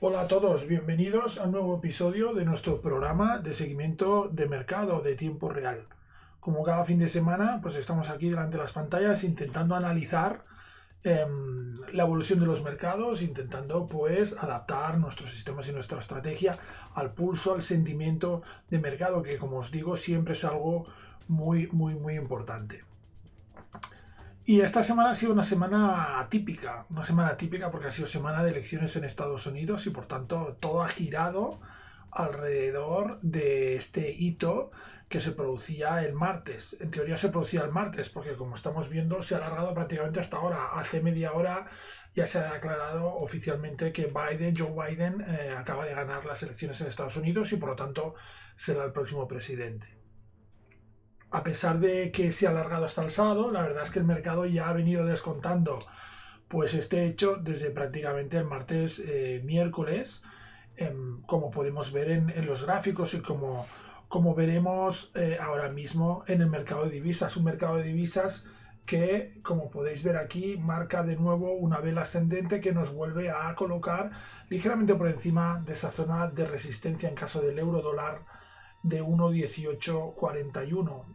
Hola a todos, bienvenidos a un nuevo episodio de nuestro programa de seguimiento de mercado de tiempo real. Como cada fin de semana, pues estamos aquí delante de las pantallas intentando analizar la evolución de los mercados, intentando pues adaptar nuestros sistemas y nuestra estrategia al pulso, al sentimiento de mercado, que como os digo siempre es algo muy importante. Y esta semana ha sido una semana atípica porque ha sido semana de elecciones en Estados Unidos y por tanto todo ha girado alrededor de este hito que se producía el martes. En teoría se producía el martes porque como estamos viendo se ha alargado prácticamente hasta ahora. Hace media hora ya se ha declarado oficialmente que Joe Biden acaba de ganar las elecciones en Estados Unidos y por lo tanto será el próximo presidente. A pesar de que se ha alargado hasta el sábado, la verdad es que el mercado ya ha venido descontando pues este hecho desde prácticamente el martes, miércoles, como podemos ver en los gráficos y como veremos ahora mismo en el mercado de divisas. Un mercado de divisas que, como podéis ver aquí, marca de nuevo una vela ascendente que nos vuelve a colocar ligeramente por encima de esa zona de resistencia en caso del euro dólar de 1,1841.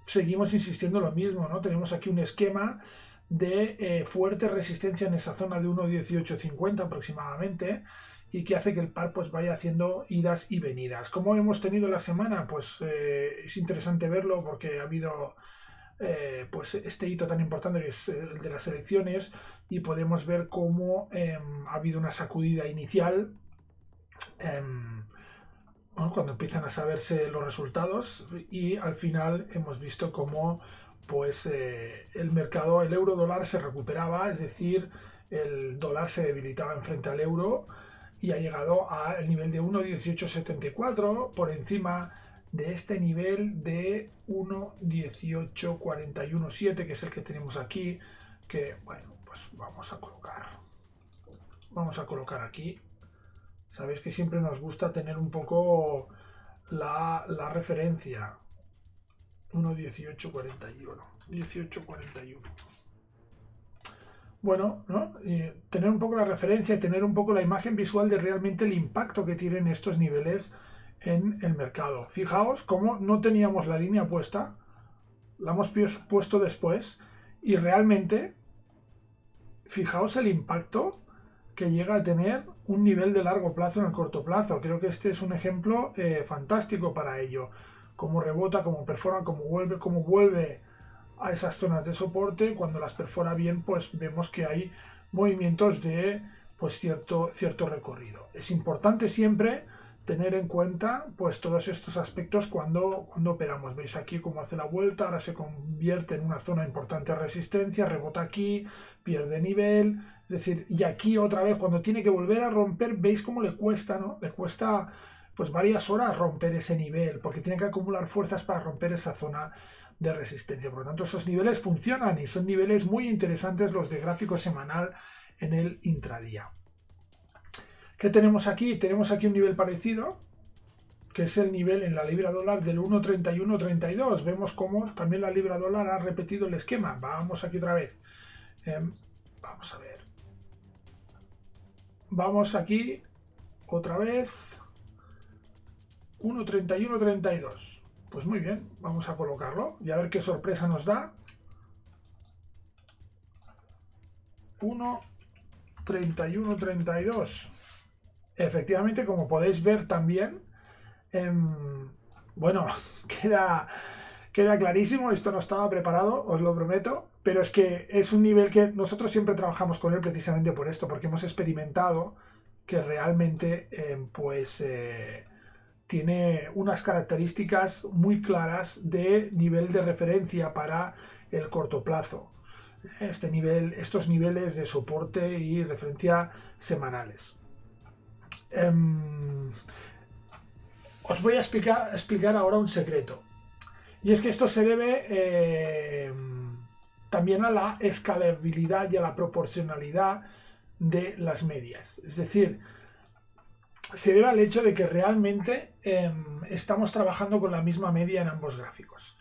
Seguimos insistiendo en lo mismo, ¿no? Tenemos aquí un esquema de fuerte resistencia en esa zona de 1,1850 aproximadamente y que hace que el par pues vaya haciendo idas y venidas. ¿Cómo hemos tenido la semana? Pues es interesante verlo porque ha habido pues este hito tan importante que es el de las elecciones y podemos ver cómo ha habido una sacudida inicial. Cuando empiezan a saberse los resultados y al final hemos visto cómo pues el mercado, el euro dólar se recuperaba, es decir, el dólar se debilitaba en frente al euro y ha llegado al nivel de 1,1874 por encima de este nivel de 1,18417 que es el que tenemos aquí, que bueno, pues vamos a colocar aquí. Sabéis que siempre nos gusta tener un poco la referencia. 1,1841. 1841. Bueno, ¿no? Tener un poco la referencia y tener un poco la imagen visual de realmente el impacto que tienen estos niveles en el mercado. Fijaos cómo no teníamos la línea puesta, la hemos puesto después y realmente fijaos el impacto que llega a tener un nivel de largo plazo en el corto plazo. Creo que este es un ejemplo fantástico para ello. Cómo rebota, cómo perfora, cómo vuelve a esas zonas de soporte. Cuando las perfora bien, pues vemos que hay movimientos de pues cierto recorrido. Es importante siempre tener en cuenta pues todos estos aspectos cuando operamos. Veis aquí cómo hace la vuelta, ahora se convierte en una zona importante de resistencia, rebota aquí, pierde nivel, es decir, y aquí otra vez cuando tiene que volver a romper, veis cómo le cuesta, ¿no? Le cuesta pues varias horas romper ese nivel, porque tiene que acumular fuerzas para romper esa zona de resistencia. Por lo tanto, esos niveles funcionan y son niveles muy interesantes los de gráfico semanal en el intradía. ¿Qué tenemos aquí? Tenemos aquí un nivel parecido, que es el nivel en la libra dólar del 1,3132. Vemos cómo también la libra dólar ha repetido el esquema. Vamos aquí otra vez. Vamos a ver. Vamos aquí otra vez. 1,3132. Pues muy bien, vamos a colocarlo y a ver qué sorpresa nos da. 1,3132. Efectivamente, como podéis ver también, bueno, queda clarísimo, esto no estaba preparado, os lo prometo, pero es que es un nivel que nosotros siempre trabajamos con él precisamente por esto, porque hemos experimentado que realmente tiene unas características muy claras de nivel de referencia para el corto plazo. Estos niveles de soporte y referencia semanales. Os voy a explicar ahora un secreto. Y es que esto se debe también a la escalabilidad y a la proporcionalidad de las medias. Es decir, se debe al hecho de que realmente estamos trabajando con la misma media en ambos gráficos.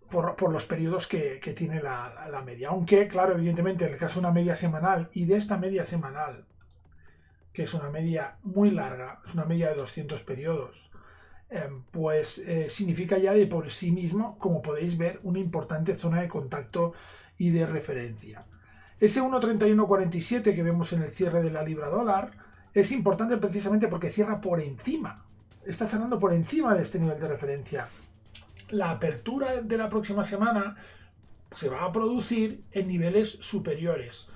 Por los periodos que tiene la media. Aunque, claro, evidentemente, en el caso de una media semanal y de esta media semanal, que es una media muy larga, es una media de 200 periodos, significa ya de por sí mismo, como podéis ver, una importante zona de contacto y de referencia. Ese 1.3147 que vemos en el cierre de la libra dólar es importante precisamente porque cierra por encima, está cerrando por encima de este nivel de referencia. La apertura de la próxima semana se va a producir en niveles superiores.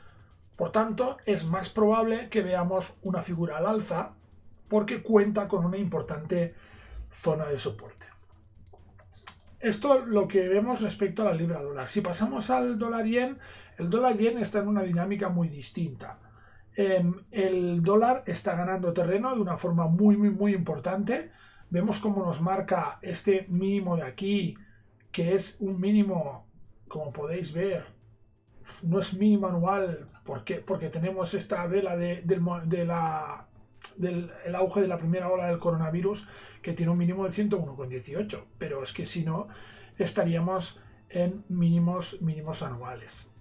Por tanto, es más probable que veamos una figura al alza porque cuenta con una importante zona de soporte. Esto es lo que vemos respecto a la libra dólar. Si pasamos al dólar yen, el dólar yen está en una dinámica muy distinta. El dólar está ganando terreno de una forma muy importante. Vemos cómo nos marca este mínimo de aquí, que es un mínimo, como podéis ver, no es mínimo anual, porque tenemos esta vela del auge de la primera ola del coronavirus, que tiene un mínimo de 101,18, pero es que si no, estaríamos en mínimos anuales.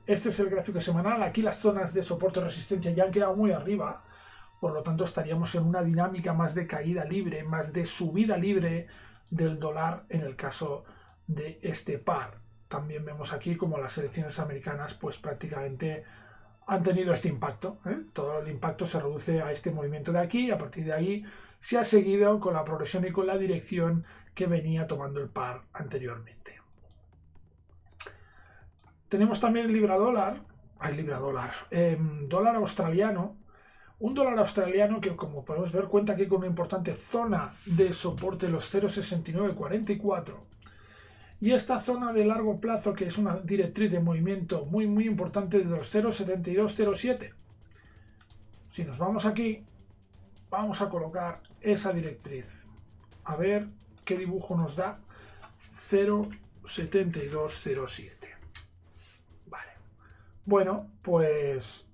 Este es el gráfico semanal. Aquí las zonas de soporte y resistencia ya han quedado muy arriba, por lo tanto estaríamos en una dinámica más de caída libre, más de subida libre del dólar en el caso de este par. También vemos aquí como las elecciones americanas pues prácticamente han tenido este impacto. Todo el impacto se reduce a este movimiento de aquí y a partir de ahí se ha seguido con la progresión y con la dirección que venía tomando el par anteriormente. Tenemos también el dólar australiano. Un dólar australiano que, como podemos ver, cuenta aquí con una importante zona de soporte, los 0,6944. Y esta zona de largo plazo, que es una directriz de movimiento muy importante, de los 0,7207. Si nos vamos aquí, vamos a colocar esa directriz. A ver qué dibujo nos da. 0,7207. Vale. Bueno, pues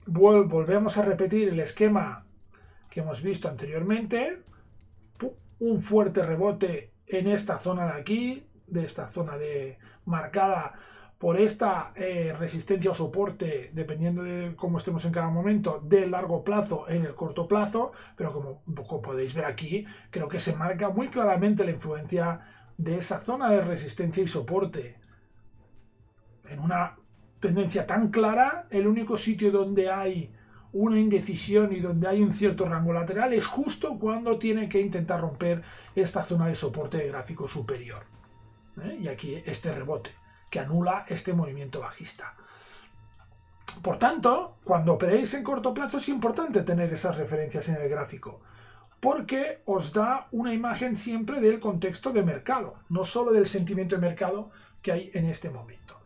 volvemos a repetir el esquema que hemos visto anteriormente. Un fuerte rebote en esta zona de aquí, de esta zona marcada por esta resistencia o soporte, dependiendo de cómo estemos en cada momento, de largo plazo en el corto plazo, pero como podéis ver aquí, creo que se marca muy claramente la influencia de esa zona de resistencia y soporte. En una tendencia tan clara, el único sitio donde hay una indecisión y donde hay un cierto rango lateral es justo cuando tiene que intentar romper esta zona de soporte de gráfico superior. Y aquí este rebote que anula este movimiento bajista. Por tanto, cuando operéis en corto plazo es importante tener esas referencias en el gráfico, porque os da una imagen siempre del contexto de mercado, no solo del sentimiento de mercado que hay en este momento.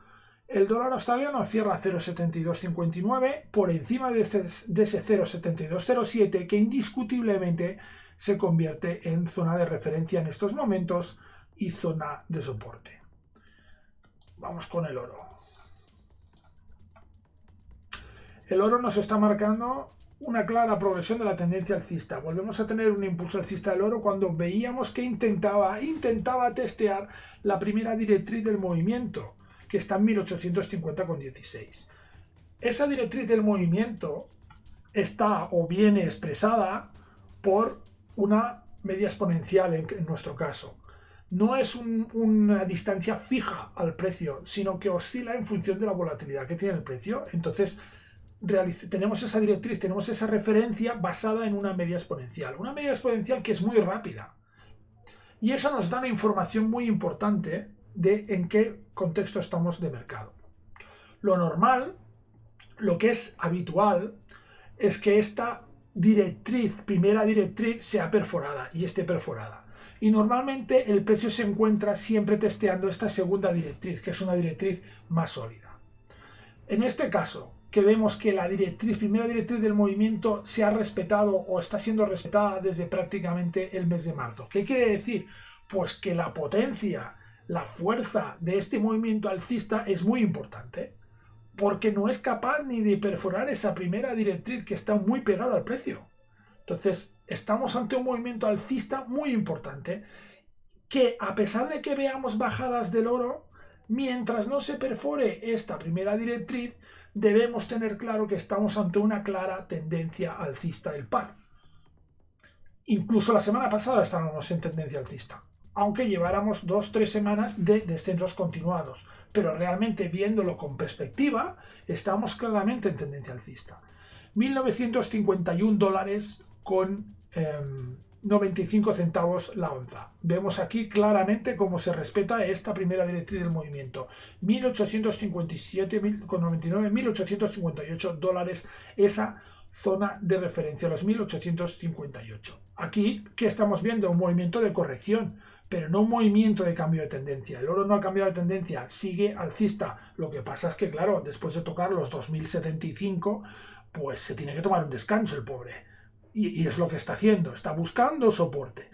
El dólar australiano cierra a 0,7259 por encima de ese 0,7207, que indiscutiblemente se convierte en zona de referencia en estos momentos y zona de soporte. Vamos con el oro. El oro nos está marcando una clara progresión de la tendencia alcista. Volvemos a tener un impulso alcista del oro cuando veíamos que intentaba testear la primera directriz del movimiento, que está en 1850,16. Esa directriz del movimiento está o viene expresada por una media exponencial en nuestro caso. No es una distancia fija al precio, sino que oscila en función de la volatilidad que tiene el precio. Entonces, tenemos esa directriz, tenemos esa referencia basada en una media exponencial. Una media exponencial que es muy rápida. Y eso nos da una información muy importante de en qué contexto estamos de mercado. Lo normal, lo que es habitual, es que esta primera directriz, sea perforada y esté perforada. Y normalmente el precio se encuentra siempre testeando esta segunda directriz, que es una directriz más sólida. En este caso, que vemos que la primera directriz del movimiento se ha respetado o está siendo respetada desde prácticamente el mes de marzo. ¿Qué quiere decir? Pues que la potencia, la fuerza de este movimiento alcista es muy importante, porque no es capaz ni de perforar esa primera directriz que está muy pegada al precio. Entonces, estamos ante un movimiento alcista muy importante, que a pesar de que veamos bajadas del oro, Mientras no se perfore esta primera directriz, debemos tener claro que estamos ante una clara tendencia alcista del par. Incluso la semana pasada estábamos en tendencia alcista, aunque lleváramos 2-3 semanas de descensos continuados, pero realmente viéndolo con perspectiva, estamos claramente en tendencia alcista. $1.951 con 95 centavos la onza. Vemos aquí claramente cómo se respeta esta primera directriz del movimiento. $1.857,99, $1.858, esa zona de referencia, los 1858. Aquí, ¿qué estamos viendo? Un movimiento de corrección, pero no un movimiento de cambio de tendencia. El oro no ha cambiado de tendencia, sigue alcista. Lo que pasa es que, claro, después de tocar los 2075, pues se tiene que tomar un descanso el pobre. Y es lo que está haciendo, está buscando soporte.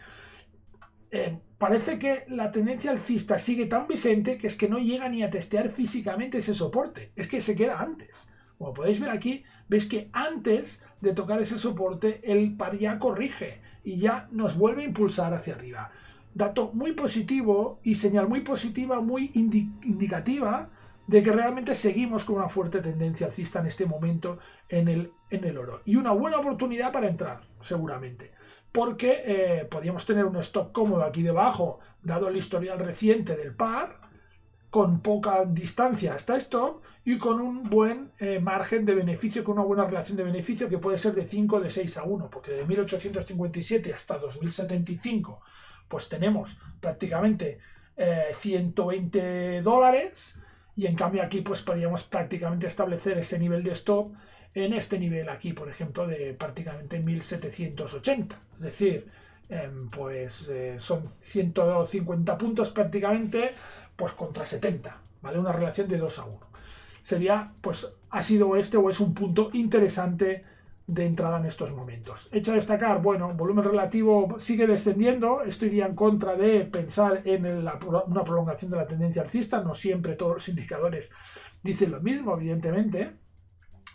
Parece que la tendencia alcista sigue tan vigente que es que no llega ni a testear físicamente ese soporte. Es que se queda antes. Como podéis ver aquí, veis que antes de tocar ese soporte, el par ya corrige y ya nos vuelve a impulsar hacia arriba. Dato muy positivo y señal muy positiva, muy indicativa de que realmente seguimos con una fuerte tendencia alcista en este momento en el oro. Y una buena oportunidad para entrar, seguramente. Porque podríamos tener un stop cómodo aquí debajo, dado el historial reciente del par, con poca distancia hasta stop y con un buen margen de beneficio, con una buena relación de beneficio que puede ser de 5 de 6 a 1, porque de 1857 hasta 2075 pues tenemos prácticamente $120 y en cambio aquí pues podríamos prácticamente establecer ese nivel de stop en este nivel aquí, por ejemplo, de prácticamente 1780, es decir, son 150 puntos prácticamente pues contra 70, ¿vale? Una relación de 2 a 1. Sería, pues, ha sido este o es un punto interesante de entrada en estos momentos. Hecho a destacar, bueno, volumen relativo sigue descendiendo. Esto iría en contra de pensar en una prolongación de la tendencia alcista. No siempre todos los indicadores dicen lo mismo, evidentemente.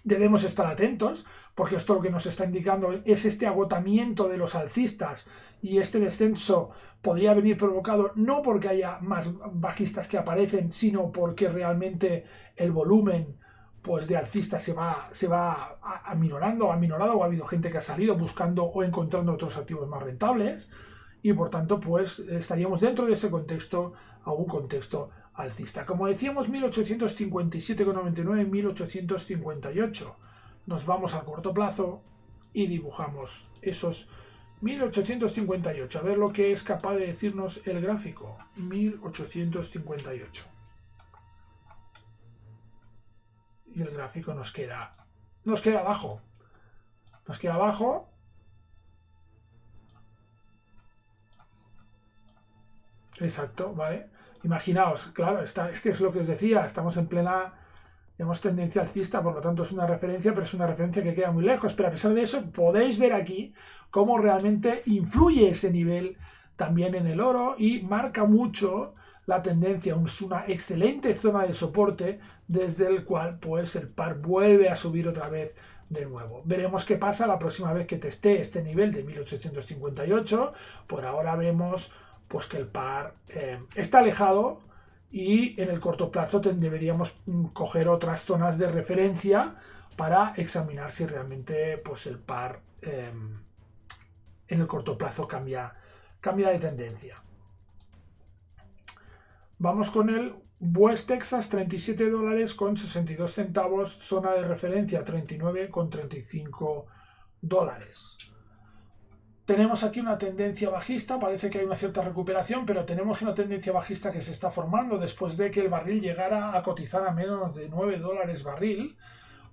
Debemos estar atentos, porque esto lo que nos está indicando es este agotamiento de los alcistas y este descenso podría venir provocado no porque haya más bajistas que aparecen, sino porque realmente el volumen pues de alcistas se va aminorando, o ha habido gente que ha salido buscando o encontrando otros activos más rentables y por tanto pues estaríamos dentro de ese contexto a un contexto alcista. Como decíamos, 1857,99, 1858. Nos vamos a corto plazo y dibujamos esos 1858. A ver lo que es capaz de decirnos el gráfico. 1858. Y el gráfico nos queda abajo. Nos queda abajo. Exacto, ¿vale? Imaginaos, claro, es que es lo que os decía, estamos en plena, digamos, tendencia alcista, por lo tanto es una referencia, pero es una referencia que queda muy lejos. Pero a pesar de eso, podéis ver aquí cómo realmente influye ese nivel también en el oro y marca mucho la tendencia. Es una excelente zona de soporte desde el cual pues el par vuelve a subir otra vez de nuevo. Veremos qué pasa la próxima vez que teste este nivel de 1858. Por ahora vemos pues que el par está alejado y en el corto plazo deberíamos coger otras zonas de referencia para examinar si realmente pues el par en el corto plazo cambia de tendencia. Vamos con el West Texas, $37 con 62 centavos, zona de referencia 39,35 dólares. Tenemos aquí una tendencia bajista, parece que hay una cierta recuperación, pero tenemos una tendencia bajista que se está formando después de que el barril llegara a cotizar a menos de $9 barril,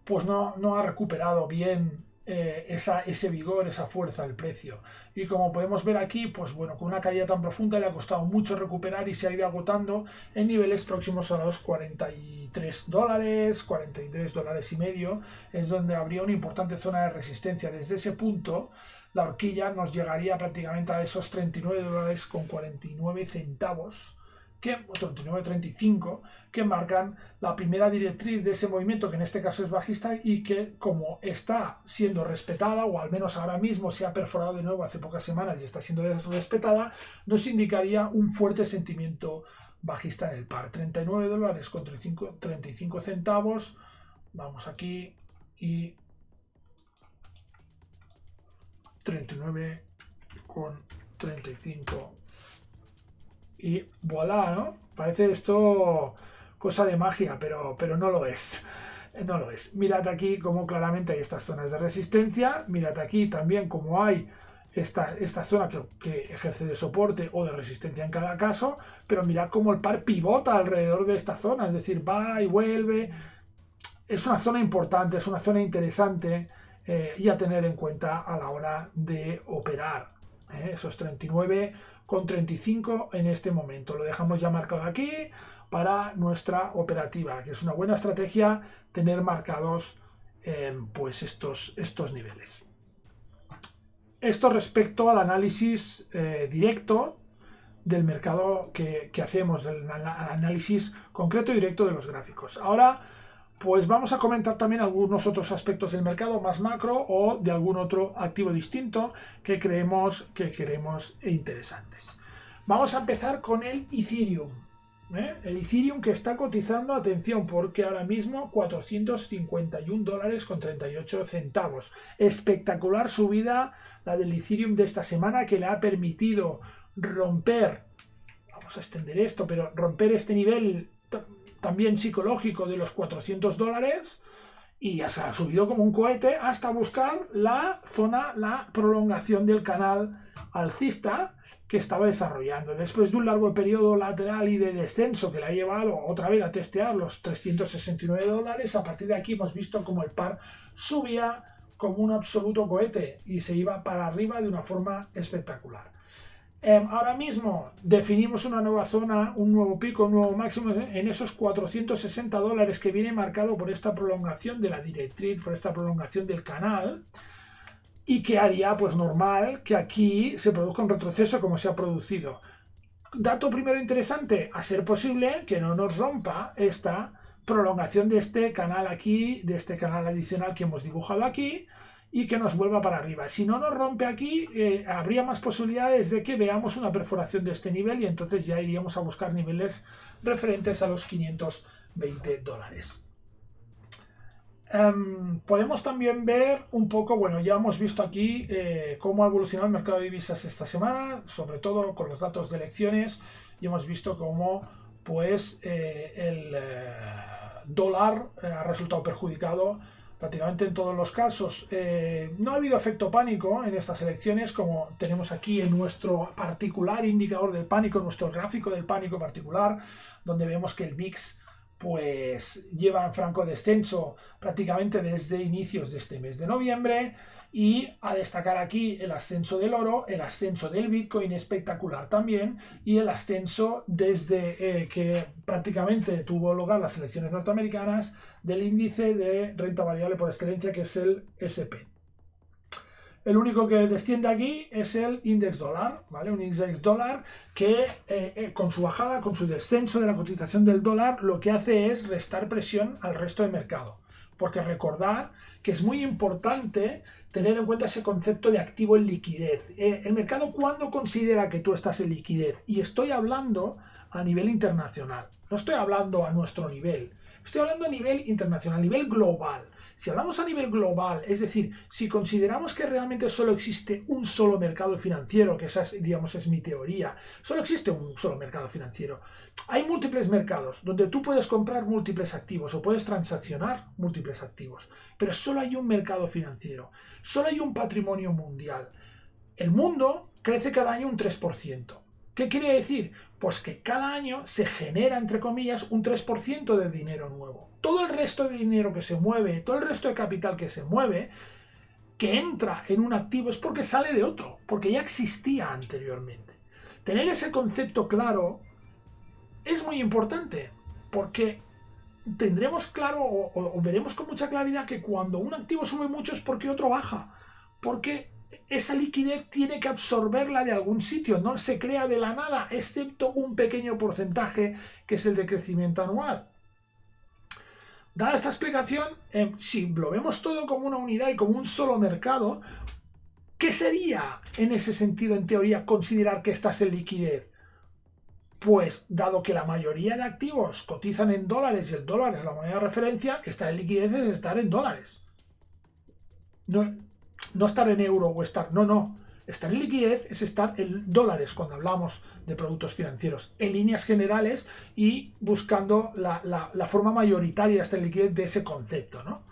pues no ha recuperado bien ese vigor, esa fuerza del precio. Y como podemos ver aquí, pues bueno, con una caída tan profunda le ha costado mucho recuperar y se ha ido agotando en niveles próximos a los $43, $43,5, es donde habría una importante zona de resistencia. Desde ese punto, la horquilla nos llegaría prácticamente a esos $39,49, que 39,35, que marcan la primera directriz de ese movimiento, que en este caso es bajista y que, como está siendo respetada, o al menos ahora mismo se ha perforado de nuevo hace pocas semanas y está siendo respetada, nos indicaría un fuerte sentimiento bajista en el par. 39 dólares con 35 centavos. Vamos aquí y 39 con 35 y voilà, ¿no? Parece esto cosa de magia, pero no lo es. No lo es. Mirad aquí cómo claramente hay estas zonas de resistencia. Mirad aquí también cómo hay esta zona que ejerce de soporte o de resistencia en cada caso. Pero mirad cómo el par pivota alrededor de esta zona. Es decir, va y vuelve. Es una zona importante, es una zona interesante y a tener en cuenta a la hora de operar. Esos 39,35 en este momento. Lo dejamos ya marcado aquí para nuestra operativa, que es una buena estrategia tener marcados pues estos niveles. Esto respecto al análisis directo del mercado que hacemos, del análisis concreto y directo de los gráficos. Ahora pues vamos a comentar también algunos otros aspectos del mercado más macro o de algún otro activo distinto que creemos interesantes. Vamos a empezar con el Ethereum. El Ethereum que está cotizando, atención, porque ahora mismo 451 dólares con 38 centavos. Espectacular subida la del Ethereum de esta semana, que le ha permitido romper, vamos a extender esto, pero romper este nivel también psicológico de los 400 dólares y ya se ha subido como un cohete hasta buscar la zona, la prolongación del canal alcista que estaba desarrollando. Después de un largo periodo lateral y de descenso que le ha llevado otra vez a testear los 369 dólares, a partir de aquí hemos visto como el par subía como un absoluto cohete y se iba para arriba de una forma espectacular. Ahora mismo definimos una nueva zona, un nuevo pico, un nuevo máximo en esos 460 dólares que viene marcado por esta prolongación de la directriz, por esta prolongación del canal, y que haría pues normal que aquí se produzca un retroceso como se ha producido. Dato primero interesante, a ser posible que no nos rompa esta prolongación de este canal aquí, de este canal adicional que hemos dibujado aquí, y que nos vuelva para arriba. Si no nos rompe aquí, habría más posibilidades de que veamos una perforación de este nivel y entonces ya iríamos a buscar niveles referentes a los 520 dólares. Podemos también ver un poco, bueno, ya hemos visto aquí cómo ha evolucionado el mercado de divisas esta semana, sobre todo con los datos de elecciones, y hemos visto cómo pues el dólar ha resultado perjudicado prácticamente en todos los casos. No ha habido efecto pánico en estas elecciones, como tenemos aquí en nuestro particular indicador del pánico, nuestro gráfico del pánico particular, donde vemos que el VIX pues lleva en franco descenso prácticamente desde inicios de este mes de noviembre, y a destacar aquí el ascenso del oro, el ascenso del Bitcoin espectacular también, y el ascenso desde que prácticamente tuvo lugar las elecciones norteamericanas del índice de renta variable por excelencia, que es el SP. El único que desciende aquí es el índice dólar, ¿vale? Un índice dólar que con su bajada, con su descenso de la cotización del dólar, lo que hace es restar presión al resto del mercado. Porque recordar que es muy importante tener en cuenta ese concepto de activo en liquidez. El mercado, ¿cuándo considera que tú estás en liquidez? Y estoy hablando a nivel internacional, no estoy hablando a nuestro nivel. Estoy hablando a nivel internacional, a nivel global. Si hablamos a nivel global, es decir, si consideramos que realmente solo existe un solo mercado financiero, que esa es, digamos, es mi teoría, solo existe un solo mercado financiero. Hay múltiples mercados donde tú puedes comprar múltiples activos o puedes transaccionar múltiples activos, pero solo hay un mercado financiero, solo hay un patrimonio mundial. El mundo crece cada año un 3%. ¿Qué quiere decir? Pues que cada año se genera, entre comillas, un 3% de dinero nuevo. Todo el resto de dinero que se mueve, todo el resto de capital que se mueve, que entra en un activo, es porque sale de otro, porque ya existía anteriormente. Tener ese concepto claro es muy importante, porque tendremos claro o veremos con mucha claridad que cuando un activo sube mucho es porque otro baja, porque esa liquidez tiene que absorberla de algún sitio, no se crea de la nada, excepto un pequeño porcentaje que es el de crecimiento anual. Dada esta explicación, si lo vemos todo como una unidad y como un solo mercado, ¿qué sería en ese sentido, en teoría, considerar que estás en liquidez? pues dado que la mayoría de activos cotizan en dólares y el dólar es la moneda de referencia, estar en liquidez es estar en dólares. No estar en euro o estar... No. Estar en liquidez es estar en dólares cuando hablamos de productos financieros, en líneas generales y buscando la forma mayoritaria de estar en liquidez de ese concepto, ¿no?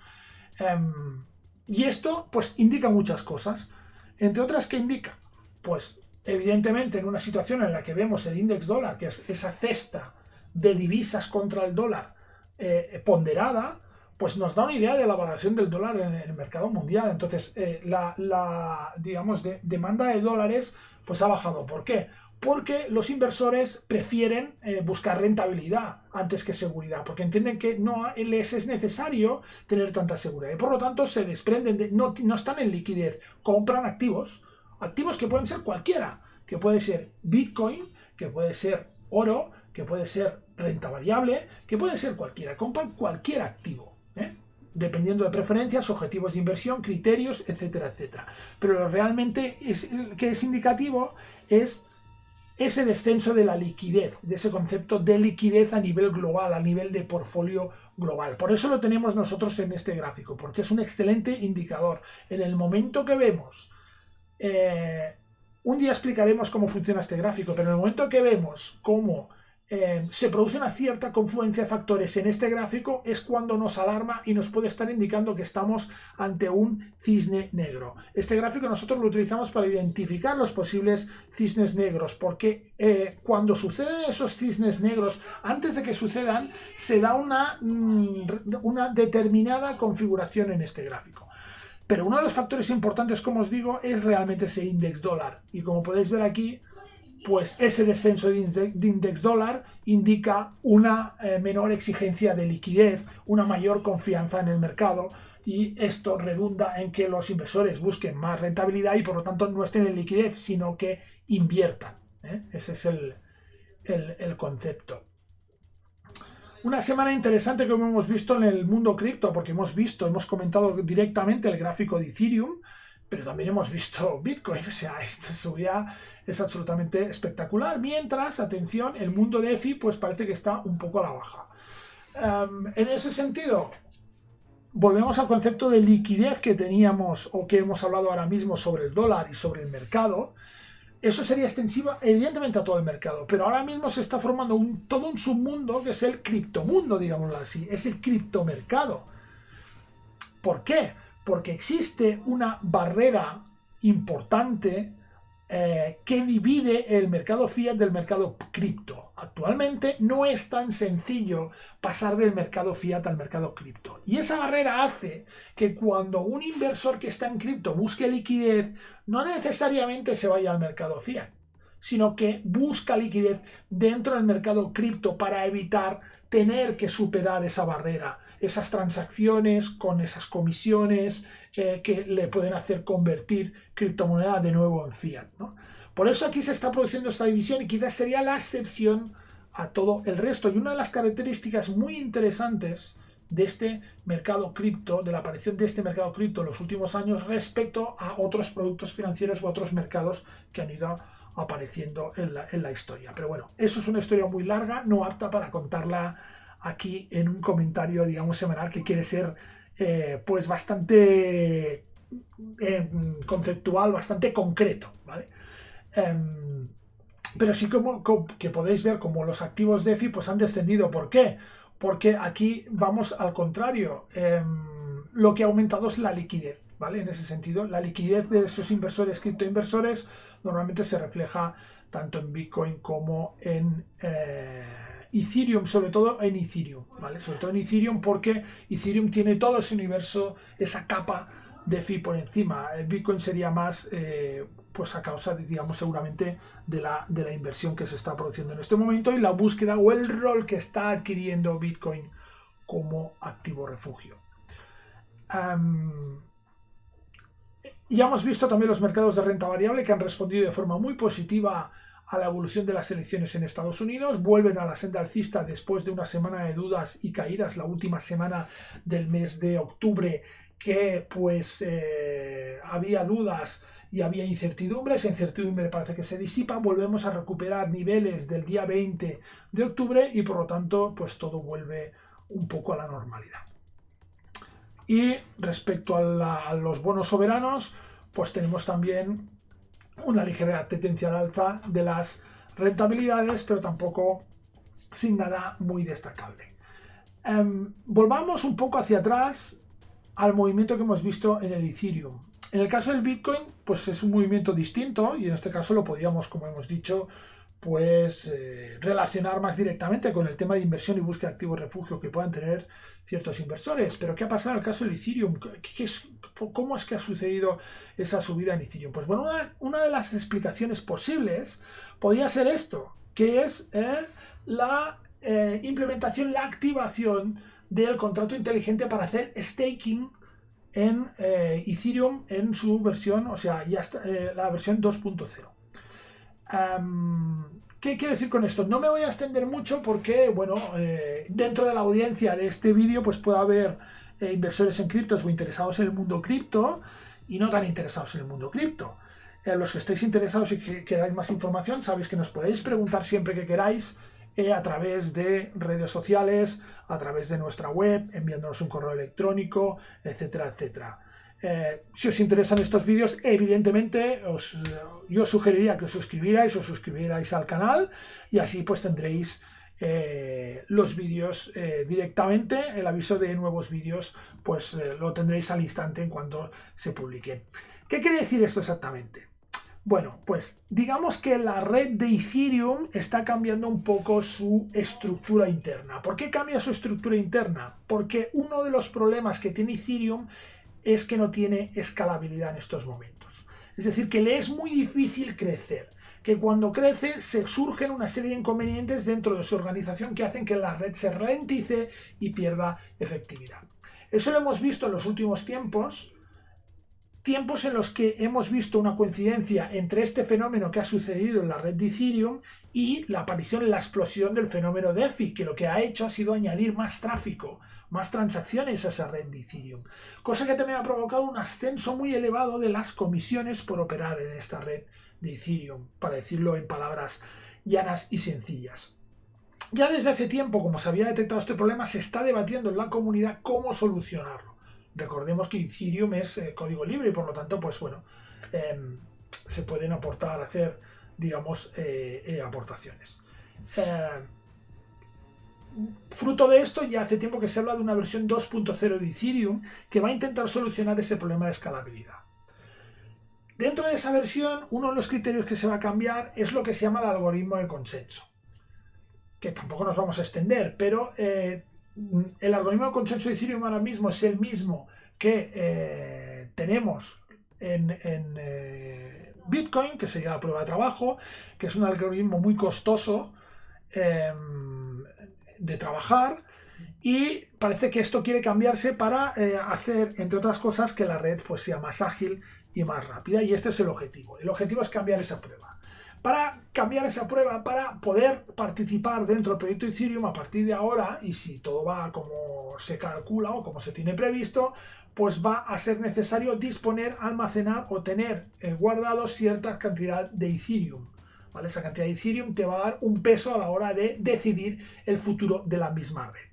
Y esto pues indica muchas cosas. Entre otras, ¿qué indica? Pues evidentemente en una situación en la que vemos el índice dólar, que es esa cesta de divisas contra el dólar ponderada, pues nos da una idea de la valoración del dólar en el mercado mundial. Entonces, digamos, demanda de dólares pues ha bajado. ¿Por qué? Porque los inversores prefieren buscar rentabilidad antes que seguridad, porque entienden que no les es necesario tener tanta seguridad y por lo tanto se desprenden, no están en liquidez, compran activos que pueden ser cualquiera, que puede ser Bitcoin, que puede ser oro, que puede ser renta variable, que puede ser cualquiera, compran cualquier activo, dependiendo de preferencias, objetivos de inversión, criterios, etcétera, etcétera. Pero realmente que es indicativo es ese descenso de la liquidez, de ese concepto de liquidez a nivel global, a nivel de portfolio global. Por eso lo tenemos nosotros en este gráfico, porque es un excelente indicador. En el momento que vemos, un día explicaremos cómo funciona este gráfico, pero en el momento que vemos cómo se produce una cierta confluencia de factores en este gráfico es cuando nos alarma y nos puede estar indicando que estamos ante un cisne negro. Este gráfico nosotros lo utilizamos para identificar los posibles cisnes negros, porque cuando suceden esos cisnes negros, antes de que sucedan, se da una determinada configuración en este gráfico. Pero uno de los factores importantes, como os digo, es realmente ese índice dólar. Y como podéis ver aquí, pues ese descenso de índice dólar indica una menor exigencia de liquidez, una mayor confianza en el mercado, y esto redunda en que los inversores busquen más rentabilidad y por lo tanto no estén en liquidez, sino que inviertan. Ese es el concepto. Una semana interesante como hemos visto en el mundo cripto, porque hemos comentado directamente el gráfico de Ethereum, pero también hemos visto Bitcoin. O sea, esta subida es absolutamente espectacular. Mientras, atención, el mundo de EFI pues parece que está un poco a la baja. En ese sentido, volvemos al concepto de liquidez que teníamos o que hemos hablado ahora mismo sobre el dólar y sobre el mercado. Eso sería extensivo evidentemente a todo el mercado, pero ahora mismo se está formando todo un submundo que es el criptomundo, digámoslo así, es el criptomercado. ¿Por qué? Porque existe una barrera importante que divide el mercado fiat del mercado cripto. Actualmente no es tan sencillo pasar del mercado fiat al mercado cripto. Y esa barrera hace que cuando un inversor que está en cripto busque liquidez, no necesariamente se vaya al mercado fiat, sino que busca liquidez dentro del mercado cripto para evitar tener que superar esa barrera, esas transacciones con esas comisiones que le pueden hacer convertir criptomoneda de nuevo en fiat, ¿no? Por eso aquí se está produciendo esta división y quizás sería la excepción a todo el resto. Y una de las características muy interesantes de este mercado cripto, de la aparición de este mercado cripto en los últimos años respecto a otros productos financieros u otros mercados que han ido apareciendo en la historia. Pero bueno, eso es una historia muy larga, no apta para contarla aquí en un comentario, digamos, semanal que quiere ser pues bastante conceptual, bastante concreto, ¿vale? Pero sí que podéis ver como los activos DeFi pues han descendido. ¿Por qué? Porque aquí vamos al contrario. Lo que ha aumentado es la liquidez, ¿vale? En ese sentido, la liquidez de esos inversores, criptoinversores, normalmente se refleja tanto en Bitcoin como en Ethereum, sobre todo en Ethereum, ¿vale? Sobre todo en Ethereum porque Ethereum tiene todo ese universo, esa capa DeFi por encima. El Bitcoin sería más pues a causa, digamos, seguramente de la inversión que se está produciendo en este momento y la búsqueda o el rol que está adquiriendo Bitcoin como activo refugio. Ya hemos visto también los mercados de renta variable que han respondido de forma muy positiva a la evolución de las elecciones en Estados Unidos, vuelven a la senda alcista después de una semana de dudas y caídas, la última semana del mes de octubre, que pues había dudas y había incertidumbre. Esa incertidumbre parece que se disipa, volvemos a recuperar niveles del día 20 de octubre y por lo tanto pues todo vuelve un poco a la normalidad. Y respecto a los bonos soberanos, pues tenemos también una ligera tendencia al alza de las rentabilidades, pero tampoco sin nada muy destacable. Volvamos un poco hacia atrás al movimiento que hemos visto en el Ethereum. En el caso del Bitcoin, pues es un movimiento distinto y en este caso lo podríamos, como hemos dicho, pues relacionar más directamente con el tema de inversión y búsqueda de activos refugio que puedan tener ciertos inversores. Pero ¿qué ha pasado en el caso del Ethereum? ¿Cómo es que ha sucedido esa subida en Ethereum? Pues bueno, una de las explicaciones posibles podría ser esto, que es la implementación, la activación del contrato inteligente para hacer staking en Ethereum en su versión, o sea, ya está, la versión 2.0. ¿Qué quiero decir con esto? No me voy a extender mucho porque, bueno, dentro de la audiencia de este vídeo pues puede haber inversores en criptos o interesados en el mundo cripto y no tan interesados en el mundo cripto. Los que estéis interesados y que queráis más información, sabéis que nos podéis preguntar siempre que queráis a través de redes sociales, a través de nuestra web, enviándonos un correo electrónico, etcétera, etcétera. Si os interesan estos vídeos, evidentemente yo os sugeriría que os suscribierais al canal y así pues tendréis los vídeos directamente. El aviso de nuevos vídeos pues lo tendréis al instante en cuanto se publique. ¿Qué quiere decir esto exactamente? Bueno, pues digamos que la red de Ethereum está cambiando un poco su estructura interna. ¿Por qué cambia su estructura interna? Porque uno de los problemas que tiene Ethereum es que no tiene escalabilidad en estos momentos. Es decir, que le es muy difícil crecer, que cuando crece se surgen una serie de inconvenientes dentro de su organización que hacen que la red se ralentice y pierda efectividad. Eso lo hemos visto en los últimos tiempos en los que hemos visto una coincidencia entre este fenómeno que ha sucedido en la red de Ethereum y la aparición, la explosión del fenómeno DeFi, que lo que ha hecho ha sido añadir más tráfico, más transacciones a esa red de Ethereum, cosa que también ha provocado un ascenso muy elevado de las comisiones por operar en esta red de Ethereum, para decirlo en palabras llanas y sencillas. Ya desde hace tiempo, como se había detectado este problema, se está debatiendo en la comunidad cómo solucionarlo. Recordemos que Ethereum es código libre y por lo tanto, pues bueno, se pueden aportar, hacer, digamos, aportaciones. Fruto de esto, ya hace tiempo que se habla de una versión 2.0 de Ethereum que va a intentar solucionar ese problema de escalabilidad. Dentro de esa versión, uno de los criterios que se va a cambiar es lo que se llama el algoritmo de consenso, que tampoco nos vamos a extender, pero el algoritmo de consenso de Ethereum ahora mismo es el mismo que tenemos en Bitcoin, que sería la prueba de trabajo, que es un algoritmo muy costoso de trabajar, y parece que esto quiere cambiarse para hacer, entre otras cosas, que la red pues sea más ágil y más rápida, y este es el objetivo. El objetivo es cambiar esa prueba. Para cambiar esa prueba, para poder participar dentro del proyecto Ethereum a partir de ahora, y si todo va como se calcula o como se tiene previsto, pues va a ser necesario disponer, almacenar o tener guardados cierta cantidad de Ethereum. ¿Vale? Esa cantidad de Ethereum te va a dar un peso a la hora de decidir el futuro de la misma red.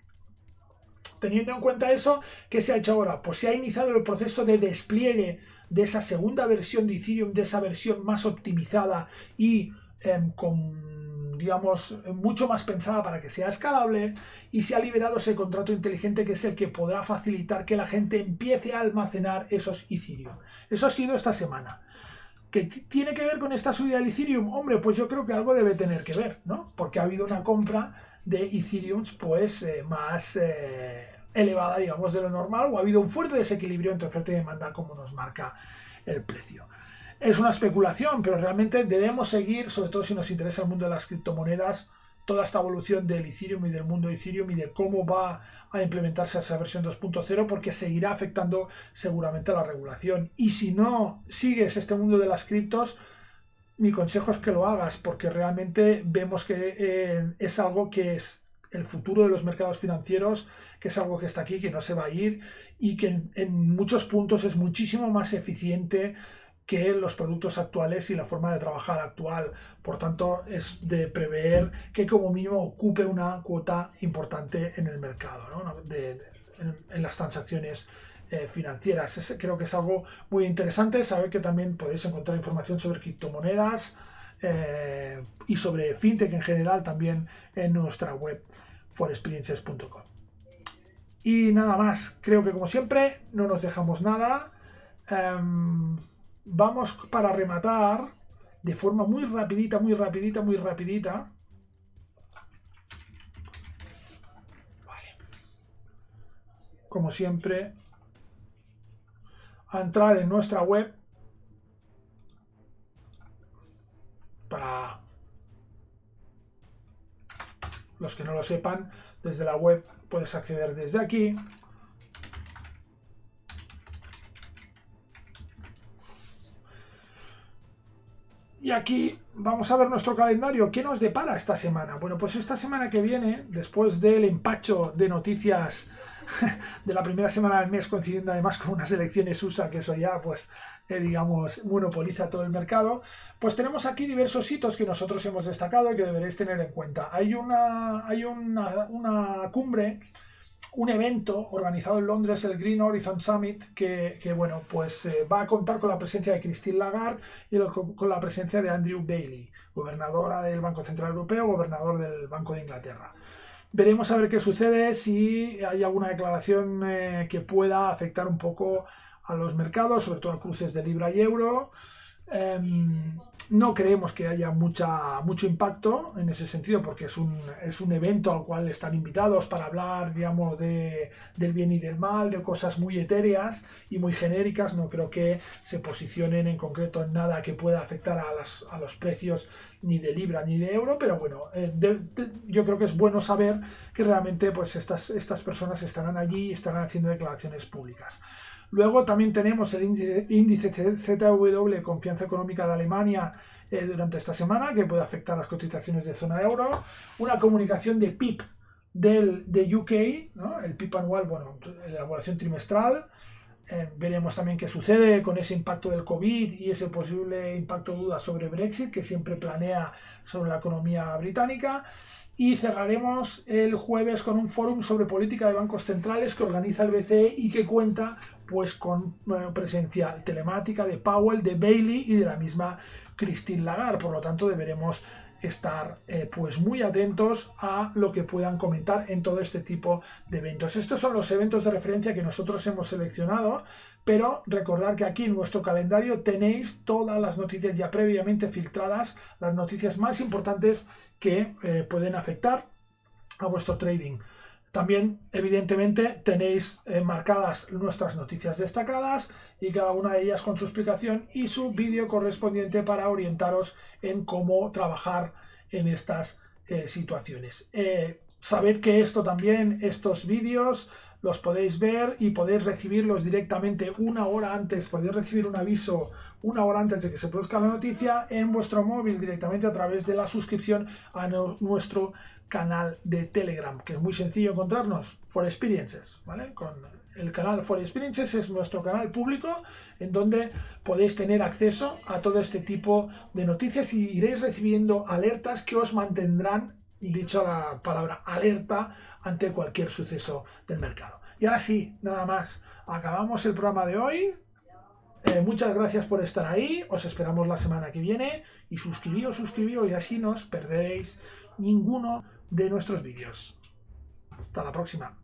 Teniendo en cuenta eso, ¿qué se ha hecho ahora? Pues se ha iniciado el proceso de despliegue de esa segunda versión de Ethereum, de esa versión más optimizada y con, digamos, mucho más pensada para que sea escalable, y se ha liberado ese contrato inteligente que es el que podrá facilitar que la gente empiece a almacenar esos Ethereum. Eso ha sido esta semana. ¿Qué tiene que ver con esta subida del Ethereum? Hombre, pues yo creo que algo debe tener que ver, ¿no? Porque ha habido una compra de Ethereum pues más elevada, digamos, de lo normal, o ha habido un fuerte desequilibrio entre oferta y demanda, como nos marca el precio. Es una especulación, pero realmente debemos seguir, sobre todo si nos interesa el mundo de las criptomonedas, toda esta evolución del Ethereum y del mundo de Ethereum y de cómo va a implementarse esa versión 2.0, porque seguirá afectando seguramente a la regulación. Y si no sigues este mundo de las criptos, mi consejo es que lo hagas, porque realmente vemos que es algo que es el futuro de los mercados financieros, que es algo que está aquí, que no se va a ir, y que en muchos puntos es muchísimo más eficiente que los productos actuales y la forma de trabajar actual. Por tanto, es de prever que como mínimo ocupe una cuota importante en el mercado, ¿no? En las transacciones financieras. Creo que es algo muy interesante. Saber que también podéis encontrar información sobre criptomonedas y sobre fintech en general también en nuestra web forexperiences.com. Y nada más, creo que como siempre no nos dejamos nada. Vamos para rematar de forma muy rapidita. Vale. Como siempre, a entrar en nuestra web para los que no lo sepan. Desde la web puedes acceder desde aquí. Y aquí vamos a ver nuestro calendario. ¿Qué nos depara esta semana? Bueno, pues esta semana que viene, después del empacho de noticias de la primera semana del mes, coincidiendo además con unas elecciones USA, que eso ya, pues, digamos, monopoliza todo el mercado, pues tenemos aquí diversos hitos que nosotros hemos destacado y que deberéis tener en cuenta. Hay una cumbre, un evento organizado en Londres, el Green Horizon Summit, que bueno, pues va a contar con la presencia de Christine Lagarde y con la presencia de Andrew Bailey, gobernadora del Banco Central Europeo, gobernador del Banco de Inglaterra. Veremos a ver qué sucede, si hay alguna declaración que pueda afectar un poco a los mercados, sobre todo a cruces de libra y euro. No creemos que haya mucho impacto en ese sentido, porque es un evento al cual están invitados para hablar, digamos, del bien y del mal, de cosas muy etéreas y muy genéricas. No creo que se posicionen en concreto en nada que pueda afectar a los precios ni de libra ni de euro, pero bueno, yo creo que es bueno saber que realmente pues estas personas estarán allí y estarán haciendo declaraciones públicas. Luego también tenemos el índice ZEW, confianza económica de Alemania, durante esta semana, que puede afectar las cotizaciones de zona euro. Una comunicación de PIB de UK, ¿no? El PIB anual, bueno, elaboración trimestral. Veremos también qué sucede con ese impacto del COVID y ese posible impacto duda sobre Brexit, que siempre planea sobre la economía británica. Y cerraremos el jueves con un fórum sobre política de bancos centrales que organiza el BCE y que cuenta pues con presencia telemática de Powell, de Bailey y de la misma Christine Lagarde. Por lo tanto, deberemos estar pues muy atentos a lo que puedan comentar en todo este tipo de eventos. Estos son los eventos de referencia que nosotros hemos seleccionado, pero recordad que aquí en nuestro calendario tenéis todas las noticias ya previamente filtradas, las noticias más importantes que pueden afectar a vuestro trading. También, evidentemente, tenéis marcadas nuestras noticias destacadas y cada una de ellas con su explicación y su vídeo correspondiente para orientaros en cómo trabajar en estas situaciones. Sabed que estos vídeos los podéis ver y podéis recibirlos directamente una hora antes, podéis recibir un aviso una hora antes de que se produzca la noticia en vuestro móvil directamente a través de la suscripción a nuestro canal de Telegram, que es muy sencillo encontrarnos, forexperiences, ¿vale? Con el canal forexperiences es nuestro canal público en donde podéis tener acceso a todo este tipo de noticias y iréis recibiendo alertas que os mantendrán, dicho la palabra, alerta ante cualquier suceso del mercado. Y ahora sí, nada más, acabamos el programa de hoy. Muchas gracias por estar ahí, os esperamos la semana que viene y suscribíos y así no os perderéis ninguno de nuestros vídeos. Hasta la próxima.